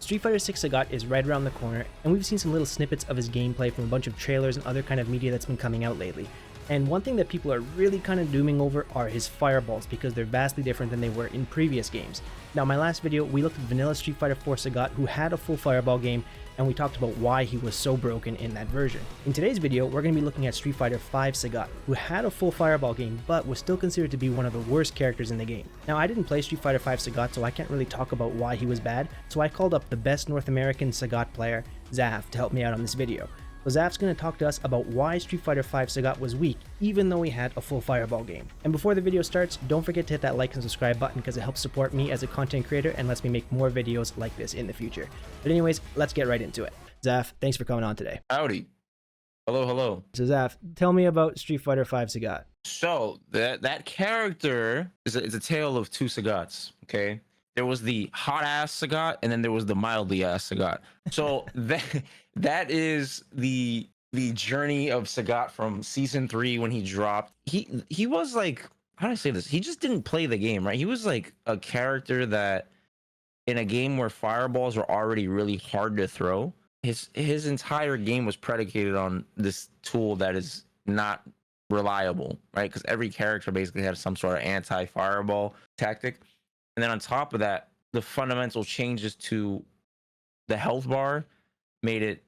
Street Fighter 6 Sagat is right around the corner, and we've seen some little snippets of his gameplay from a bunch of trailers and other kind of media that's been coming out lately. And one thing that people are really kind of dooming over are his fireballs, because they're vastly different than they were in previous games. Now, in my last video, we looked at vanilla Street Fighter 4 Sagat, who had a full fireball game, and we talked about why he was so broken in that version. In today's video, we're going to be looking at Street Fighter 5 Sagat, who had a full fireball game, but was still considered to be one of the worst characters in the game. Now, I didn't play Street Fighter 5 Sagat, so I can't really talk about why he was bad, so I called up the best North American Sagat player, Zaf, to help me out on this video. So Zaf's going to talk to us about why Street Fighter 5 Sagat was weak, even though he had a full fireball game. And before the video starts, don't forget to hit that like and subscribe button, because it helps support me as a content creator and lets me make more videos like this in the future. But anyways, let's get right into it. Zaf, thanks for coming on today. Howdy. Hello, hello. So Zaf, tell me about Street Fighter 5 Sagat. So that character is a tale of two Sagats, okay? There was the hot ass Sagat, and then there was the mildly ass Sagat. So that is the journey of Sagat from season 3 when he dropped. He was like, how do I say this? He just didn't play the game, right? He was like a character that in a game where fireballs were already really hard to throw, his entire game was predicated on this tool that is not reliable, right? Because every character basically had some sort of anti-fireball tactic. And then on top of that, the fundamental changes to the health bar made it,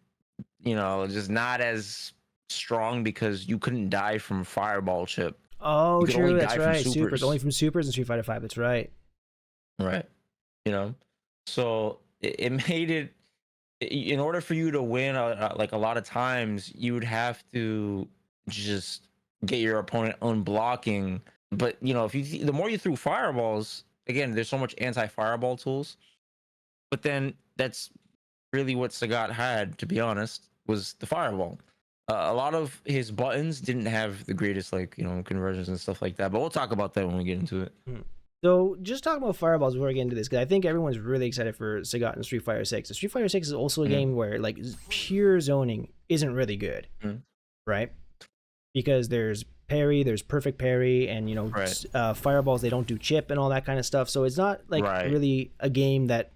just not as strong, because you couldn't die from fireball chip. Oh, true, that's right. Supers, only from supers in Street Fighter 5, that's right. Right. So it made it, in order for you to win, like a lot of times, you would have to just get your opponent unblocking. But, the more you threw fireballs, again, there's so much anti-fireball tools, but then that's really what Sagat had, to be honest, was the fireball. A lot of his buttons didn't have the greatest, conversions and stuff like that, but we'll talk about that when we get into it. So just talking about fireballs before we get into this, because I think everyone's really excited for Sagat and Street Fighter 6. Street Fighter 6 is also a game where pure zoning isn't really good, right? Because there's parry, there's perfect parry, and fireballs, they don't do chip and all that kind of stuff. So it's not really a game that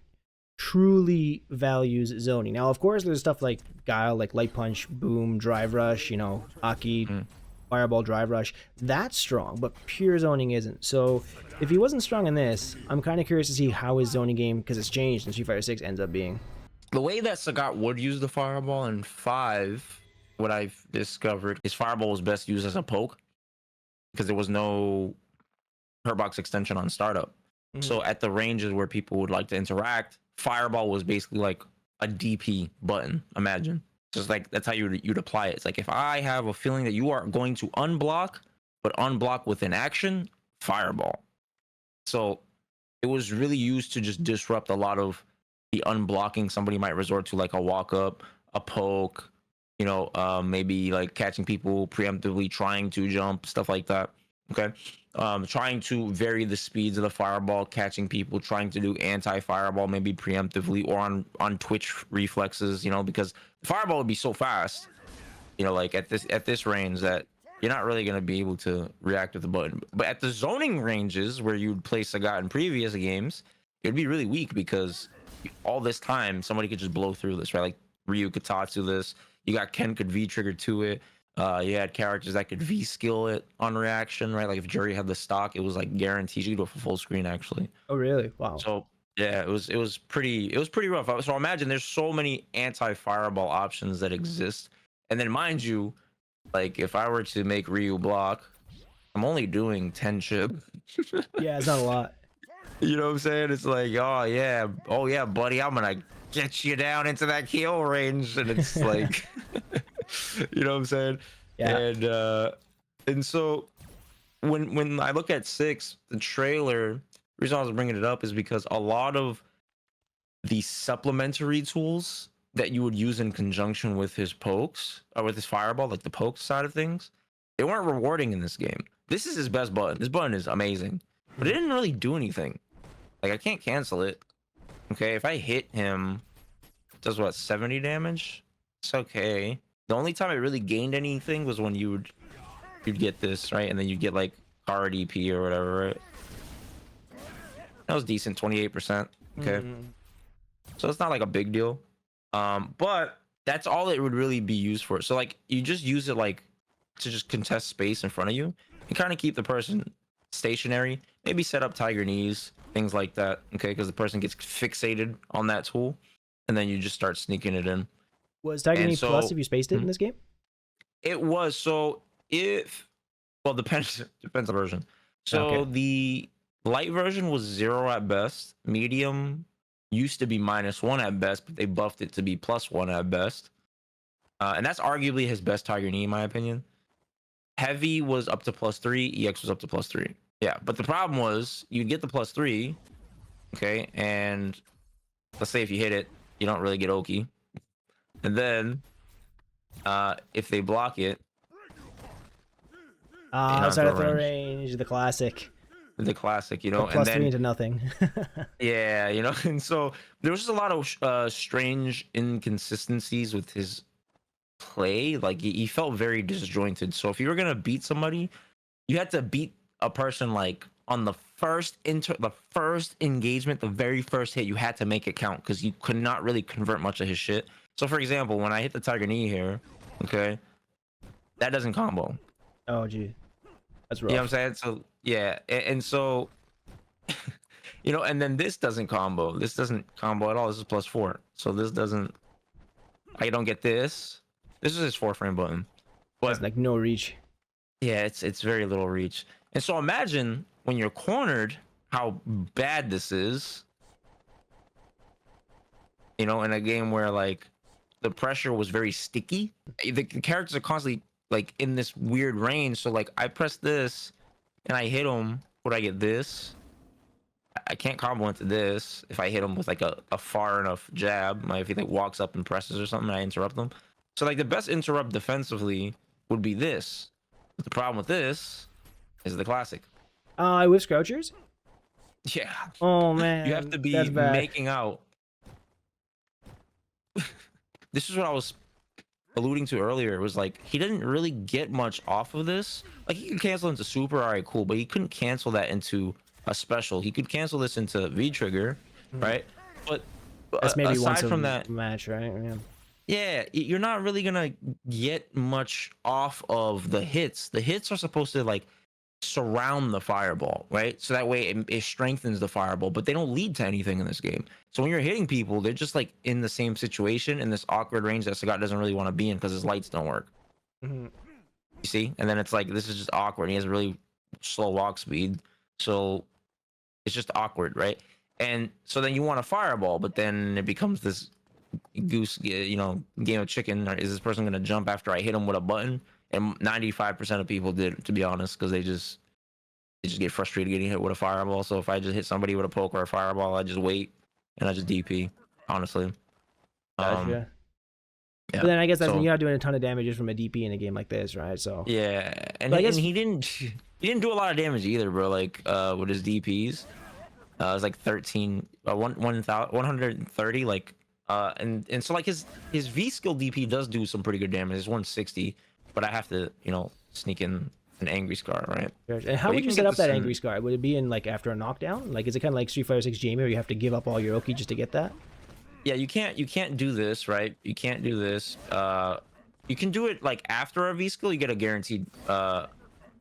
truly values zoning. Now, of course, there's stuff like Guile, like Light Punch, Boom, Drive Rush, Aki, Fireball, Drive Rush. That's strong, but pure zoning isn't. So if he wasn't strong in this, I'm kind of curious to see how his zoning game, because it's changed in Street Fighter 6, ends up being. The way that Sagat would use the fireball in 5, what I've discovered, his fireball was best used as a poke, because there was no Herbox extension on startup. So at the ranges where people would like to interact, fireball was basically like a DP button. Imagine, just like that's how you'd apply it. It's like, if I have a feeling that you are going to unblock, but unblock with an action, fireball. So it was really used to just disrupt a lot of the unblocking somebody might resort to, like a walk up, a poke, maybe like catching people preemptively trying to jump, stuff like that. Okay. Trying to vary the speeds of the fireball, catching people trying to do anti-fireball, maybe preemptively, or on twitch reflexes, because the fireball would be so fast, like at this range, that you're not really going to be able to react with the button. But at the zoning ranges where you'd play Sagat in previous games, it'd be really weak, because all this time somebody could just blow through this, right? Like Ryu could Tatsu this. You got Ken could V trigger to it. You had characters that could V skill it on reaction, right? Like if Jury had the stock, it was like guaranteed you could do it for full screen, actually. Oh, really? Wow. So yeah, it was pretty rough. So imagine there's so many anti-fireball options that exist, and then mind you, like if I were to make Ryu block, I'm only doing 10 chip. Yeah, it's not a lot. You know what I'm saying? It's like, oh yeah, buddy, I'm gonna get you down into that kill range, and it's like, you know what I'm saying? Yeah. And so when I look at 6, the trailer, the reason I was bringing it up is because a lot of the supplementary tools that you would use in conjunction with his pokes, or with his fireball, like the poke side of things, they weren't rewarding in this game. This is his best button. This button is amazing, but it didn't really do anything. Like, I can't cancel it. Okay, if I hit him, it does what, 70 damage? It's okay. The only time I really gained anything was when you'd get this, right? And then you'd get like card EP or whatever, right? That was decent, 28%. Okay. so it's not like a big deal. But that's all it would really be used for. So like you just use it like to just contest space in front of you and kind of keep the person stationary. Maybe set up tiger knees, things like that. Okay, because the person gets fixated on that tool, and then you just start sneaking it in. Was Tiger And Knee plus so if you spaced it in this game? it was. So if well depends on the version. So Okay. the light version was 0 at best. Medium used to be -1 at best, but they buffed it to be +1 at best. And that's arguably his best Tiger Knee, in my opinion. Heavy was up to +3. EX was up to +3. Yeah, but the problem was you get the +3, okay, and let's say if you hit it, you don't really get Oki. And then if they block it, Outside of throw range, the classic. the classic, you know, Plus and then 3 into nothing. yeah, you know, and so there was just a lot of strange inconsistencies with his play. Like he felt very disjointed. So if you were gonna beat somebody, you had to beat a person like on the first engagement, the very first hit. You had to make it count because you could not really convert much of his shit. So for example, when I hit the Tiger Knee here, okay, that doesn't combo. Oh, gee. That's rough. You know what I'm saying? So yeah, and so you know, and then this doesn't combo. This doesn't combo at all. This is +4. So this doesn't. I don't get this. This is his 4-frame button. But That's like no reach. yeah, it's very little reach. And so imagine when you're cornered, how bad this is. You know, in a game where like the pressure was very sticky. The characters are constantly like in this weird range. So like I press this and I hit him. Would I get this? I can't combo into this. If I hit him with like a far enough jab, if he like walks up and presses or something, I interrupt them. So like the best interrupt defensively would be this. But the problem with this is the classic. I whiff Scrouchers? Yeah. Oh, man. You have to be That's bad. making out. This is what I was alluding to earlier. It was like he didn't really get much off of this. Like he could cancel into super, all right, cool, but he couldn't cancel that into a special. He could cancel this into V trigger, right? But That's maybe aside once from a that, match, right? yeah, you're not really gonna get much off of the hits. The hits are supposed to like surround the fireball, right? So that way it strengthens the fireball, but they don't lead to anything in this game. So when you're hitting people, they're just like in the same situation in this awkward range that Sagat doesn't really want to be in because his lights don't work. Mm-hmm. You see? And then it's like this is just awkward. He has really slow walk speed, so it's just awkward, right? And so then you want a fireball, but then it becomes this goose, you know, game of chicken. Or is this person gonna jump after I hit him with a button? And 95% of people did, to be honest, because they just get frustrated getting hit with a fireball. So if I just hit somebody with a poke or a fireball, I just wait and I just DP. Honestly, Gotcha. yeah. But then I guess that's So- when you're not doing a ton of damages from a DP in a game like this, right? So yeah, and, But I guess- and he didn't do a lot of damage either, bro. Like with his DPs, it was like 130, like and so like his V skill DP does do some pretty good damage. It's 160, but I have to, you know, sneak in an angry scar, right? and how But would you you can set get up that this in- angry scar? Would it be in like after a knockdown? Like is it kind of like Street Fighter 6 Jamie where you have to give up all your Oki just to get that? Yeah, you can't do this, right? You can't do this. You can do it like after a V skill, you get a guaranteed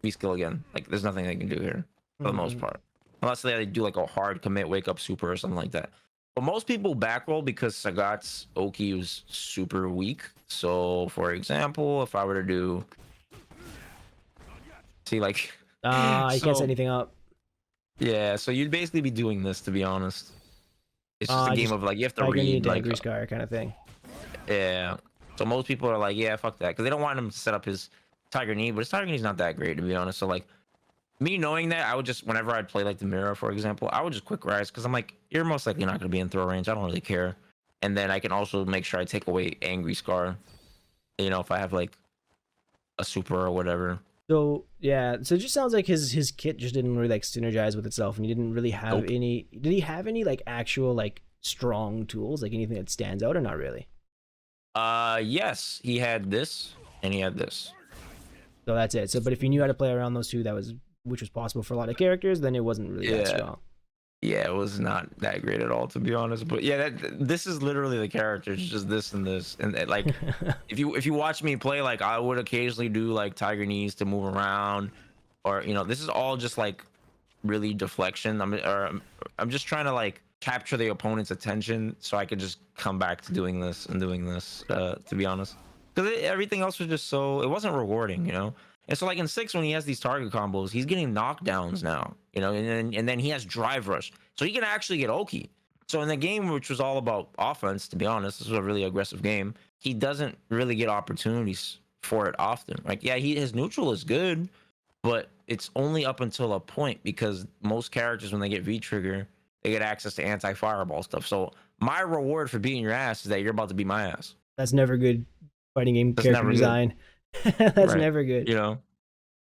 V skill again. Like there's nothing they can do here for the most part, unless they do like a hard commit wake up super or something like that. But most people backroll because Sagat's Oki was super weak. So for example, if I were to do, see like, You can't So- set anything up. yeah, so you'd basically be doing this, to be honest. It's just a game just of like you have to Like you need read to like angry scar kind of thing. yeah. So most people are like, yeah, fuck that, because they don't want him to set up his Tiger Knee, but his Tiger Knee's not that great, to be honest. So like, me knowing that, I would just, whenever I'd play like the mirror, for example, I would just quick rise because I'm like, you're most likely not going to be in throw range. I don't really care. And then I can also make sure I take away angry scar. You know, if I have like a super or whatever. So yeah, so it just sounds like his kit just didn't really like synergize with itself, and he didn't really have Nope. any. Did he have any like actual like strong tools, like anything that stands out, or not really? Yes, he had this and he had this. So that's it. So, but if you knew how to play around those two, which was possible for a lot of characters, then it wasn't really that Yeah. strong. Yeah, it was not that great at all, to be honest. But yeah, this is literally the character. It's just this and this, and like, if you watch me play, like I would occasionally do like tiger knees to move around, or this is all just like really deflection. I'm just trying to like capture the opponent's attention so I could just come back to doing this and doing this. To be honest, because everything else was just so it wasn't rewarding. And so like in 6, when he has these target combos, he's getting knockdowns now, and then he has drive rush, so he can actually get Oki. So in the game, which was all about offense, to be honest, this was a really aggressive game. He doesn't really get opportunities for it often. Like, yeah, his neutral is good, but it's only up until a point, because most characters, when they get V-trigger, they get access to anti-fireball stuff. So my reward for beating your ass is that you're about to beat my ass. That's never good fighting game That's character never design. That's right. never good.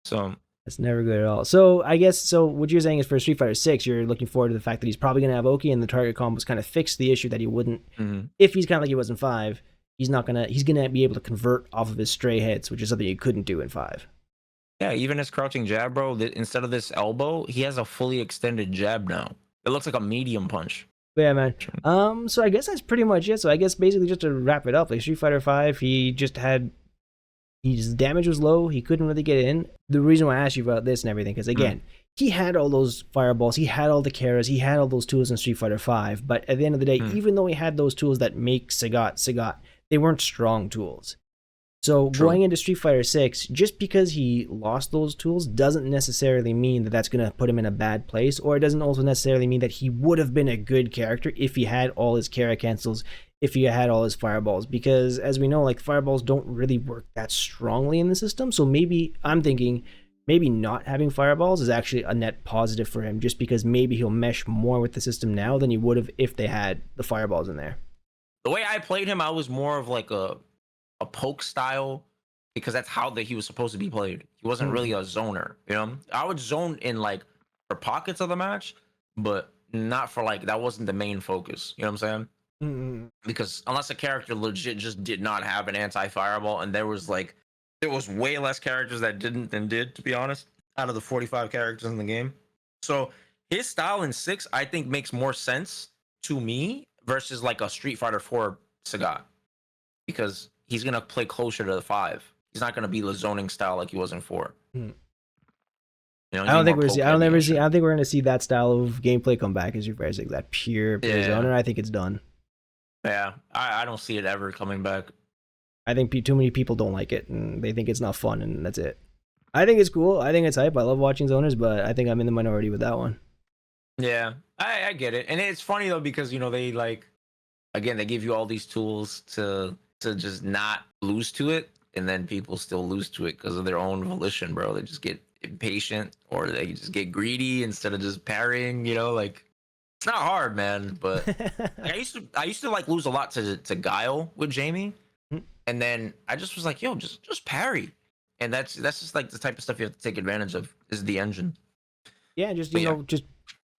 So That's never good at all. So I guess what you're saying is for Street Fighter 6, you're looking forward to the fact that he's probably gonna have Oki, and the target combos kind of fix the issue that he wouldn't if he's kind of like he was in 5. He's gonna be able to convert off of his stray hits, which is something you couldn't do in 5. yeah, even his crouching jab, bro, instead of this elbow, he has a fully extended jab now. It looks like a medium punch. But yeah, man. So I guess that's pretty much it. So I guess basically just to wrap it up, like Street Fighter 5, his damage was low. He couldn't really get in. The reason why I asked you about this and everything, because again, he had all those fireballs, he had all the Karas, he had all those tools in Street Fighter 5. But at the end of the day, even though he had those tools that make Sagat, they weren't strong tools. So going into Street Fighter 6, just because he lost those tools doesn't necessarily mean that that's going to put him in a bad place, or it doesn't also necessarily mean that he would have been a good character if he had all his Kara cancels, if he had all his fireballs, because as we know, like, fireballs don't really work that strongly in the system. So maybe I'm thinking maybe not having fireballs is actually a net positive for him, just because maybe he'll mesh more with the system now than he would have if they had the fireballs in there. The way I played him, I was more of like a poke style, because that's how he was supposed to be played. He wasn't really a zoner, I would zone in like for pockets of the match, but not for like, that wasn't the main focus, you know what I'm saying? Because unless a character legit just did not have an anti-fireball, and there was way less characters that didn't than did, to be honest, out of the 45 characters in the game. So his style in 6, I think, makes more sense to me versus like a Street Fighter 4 Sagat, because he's gonna play closer to the 5. He's not gonna be the zoning style like he was in 4. I don't think we're gonna see that style of gameplay come back as Street 6. That pure zoner, I think it's done. Yeah, I don't see it ever coming back. I think too many people don't like it, and they think it's not fun, and that's it. I think it's cool. I think it's hype. I love watching zoners, but I think I'm in the minority with that one. Yeah, I get it, and it's funny though, because they like, again, they give you all these tools to just not lose to it, and then people still lose to it because of their own volition, bro. They just get impatient, or they just get greedy instead of just parrying. Like, it's not hard, man. But like, I used to like lose a lot to Guile with Jamie, and then I just was like, yo, just parry, and that's just like the type of stuff you have to take advantage of, is the engine. Yeah, just just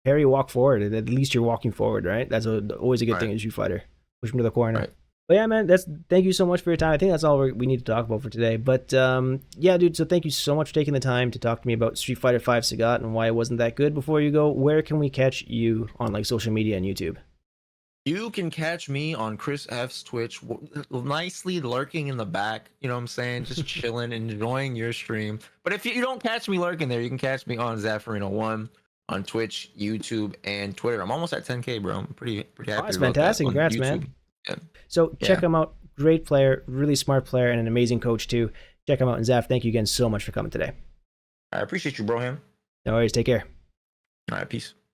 parry, walk forward. At least you're walking forward, right? That's always a good thing in Street Fighter. Push him to the corner. Right. But yeah, man, thank you so much for your time. I think that's all we need to talk about for today. But yeah, dude, so thank you so much for taking the time to talk to me about Street Fighter 5 Sagat and why it wasn't that good. Before you go, where can we catch you on like social media and YouTube? You can catch me on Chris F's Twitch, nicely lurking in the back, you know what I'm saying? Just chilling, enjoying your stream. But if you don't catch me lurking there, you can catch me on Zaffarino1 on Twitch, YouTube, and Twitter. I'm almost at 10K, bro. I'm pretty happy. Oh, that's fantastic. Congrats, man. Yeah. So check him out. Great player, really smart player, and an amazing coach too. Check him out. And Zaf, thank you again so much for coming today. I appreciate you, bro. Him. No worries. Take care. All right. Peace.